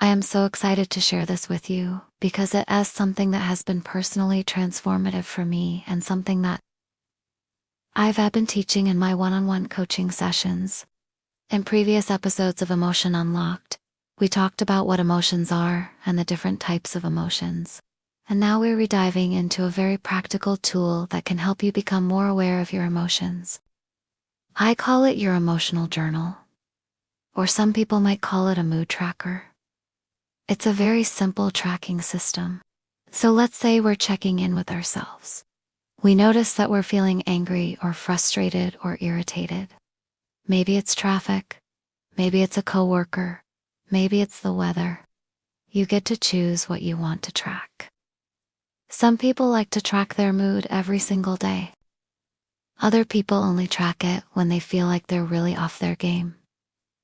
I am so excited to share this with you because it is something that has been personally transformative for me and something that I've been teaching in my one-on-one coaching sessions. In previous episodes of Emotion Unlocked, we talked about what emotions are and the different types of emotions. And now we're rediving into a very practical tool that can help you become more aware of your emotions. I call it your emotional journal, or some people might call it a mood tracker. It's a very simple tracking system. So let's say we're checking in with ourselves. We notice that we're feeling angry or frustrated or irritated. Maybe it's traffic, maybe it's a coworker, maybe it's the weather. You get to choose what you want to track. Some people like to track their mood every single day. Other people only track it when they feel like they're really off their game.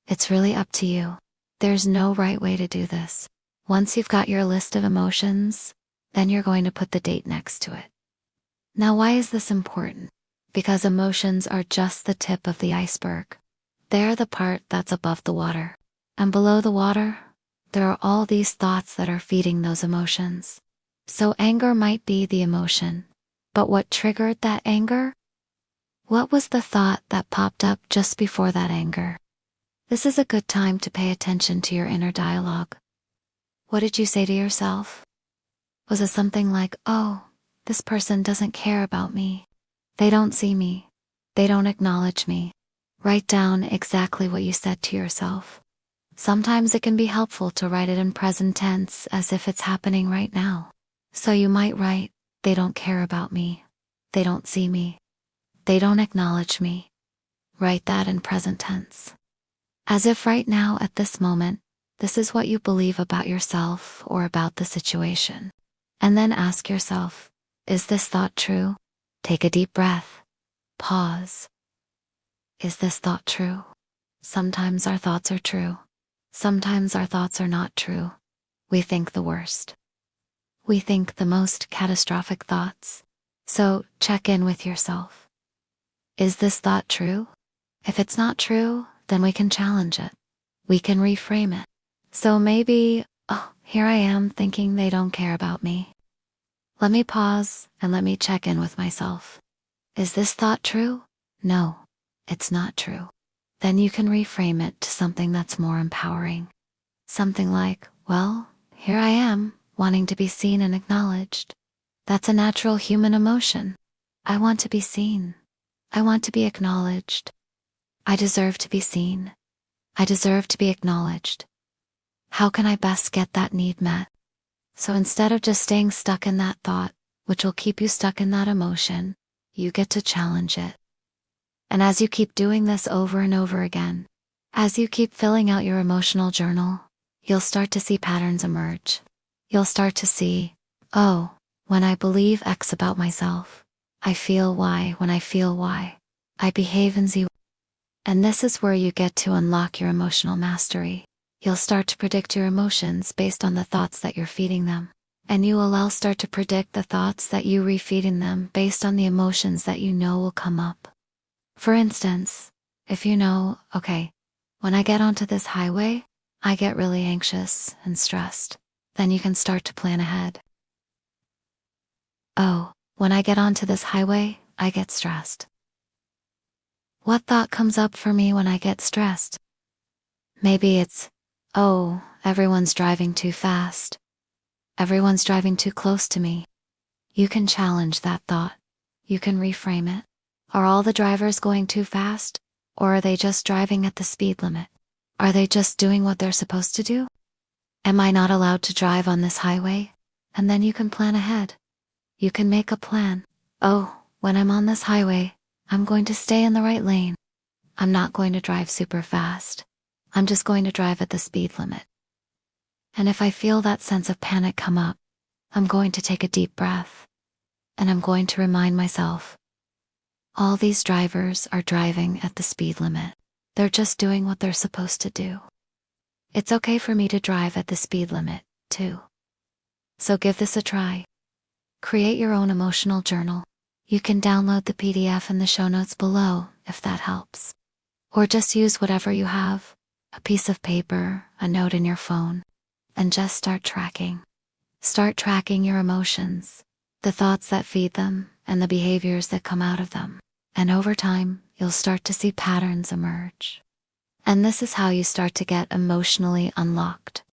It's really up to you. There's no right way to do this. Once you've got your list of emotions, then you're going to put the date next to it. Now, why is this important? Because emotions are just the tip of the iceberg. They're the part that's above the water. And below the water, there are all these thoughts that are feeding those emotions. So anger might be the emotion. But what triggered that anger? What was the thought that popped up just before that anger? This is a good time to pay attention to your inner dialogue. What did you say to yourself? Was it something like, oh, this person doesn't care about me. They don't see me. They don't acknowledge me. Write down exactly what you said to yourself. Sometimes it can be helpful to write it in present tense as if it's happening right now. So you might write, they don't care about me. They don't see me. They don't acknowledge me. Write that in present tense. As if right now at this moment, this is what you believe about yourself or about the situation. And then ask yourself, is this thought true? Take a deep breath. Pause. Is this thought true? Sometimes our thoughts are true. Sometimes our thoughts are not true. We think the worst. We think the most catastrophic thoughts. So check in with yourself. Is this thought true? If it's not true, then we can challenge it. We can reframe it. So maybe, oh, here I am thinking they don't care about me. Let me pause and let me check in with myself. Is this thought true? No, it's not true. Then you can reframe it to something that's more empowering. Something like, well, here I am, wanting to be seen and acknowledged. That's a natural human emotion. I want to be seen. I want to be acknowledged. I deserve to be seen. I deserve to be acknowledged. How can I best get that need met? So instead of just staying stuck in that thought, which will keep you stuck in that emotion, you get to challenge it. And as you keep doing this over and over again, as you keep filling out your emotional journal, you'll start to see patterns emerge. You'll start to see, oh, when I believe X about myself, I feel Y. When I feel Y, I behave in Z. And this is where you get to unlock your emotional mastery. You'll start to predict your emotions based on the thoughts that you're feeding them. And you will also start to predict the thoughts that you refeeding them based on the emotions that you know will come up. For instance, if you know, okay, when I get onto this highway, I get really anxious and stressed, then you can start to plan ahead. Oh, when I get onto this highway, I get stressed. What thought comes up for me when I get stressed? Maybe it's, oh, everyone's driving too fast. Everyone's driving too close to me. You can challenge that thought. You can reframe it. Are all the drivers going too fast? Or are they just driving at the speed limit? Are they just doing what they're supposed to do? Am I not allowed to drive on this highway? And then you can plan ahead. You can make a plan. Oh, when I'm on this highway, I'm going to stay in the right lane. I'm not going to drive super fast. I'm just going to drive at the speed limit. And if I feel that sense of panic come up, I'm going to take a deep breath. And I'm going to remind myself, all these drivers are driving at the speed limit. They're just doing what they're supposed to do. It's okay for me to drive at the speed limit, too. So give this a try. Create your own emotional journal. You can download the PDF in the show notes below if that helps. Or just use whatever you have, a piece of paper, a note in your phone. and just start tracking. Start tracking your emotions, the thoughts that feed them, and the behaviors that come out of them. And over time, you'll start to see patterns emerge. And this is how you start to get emotionally unlocked.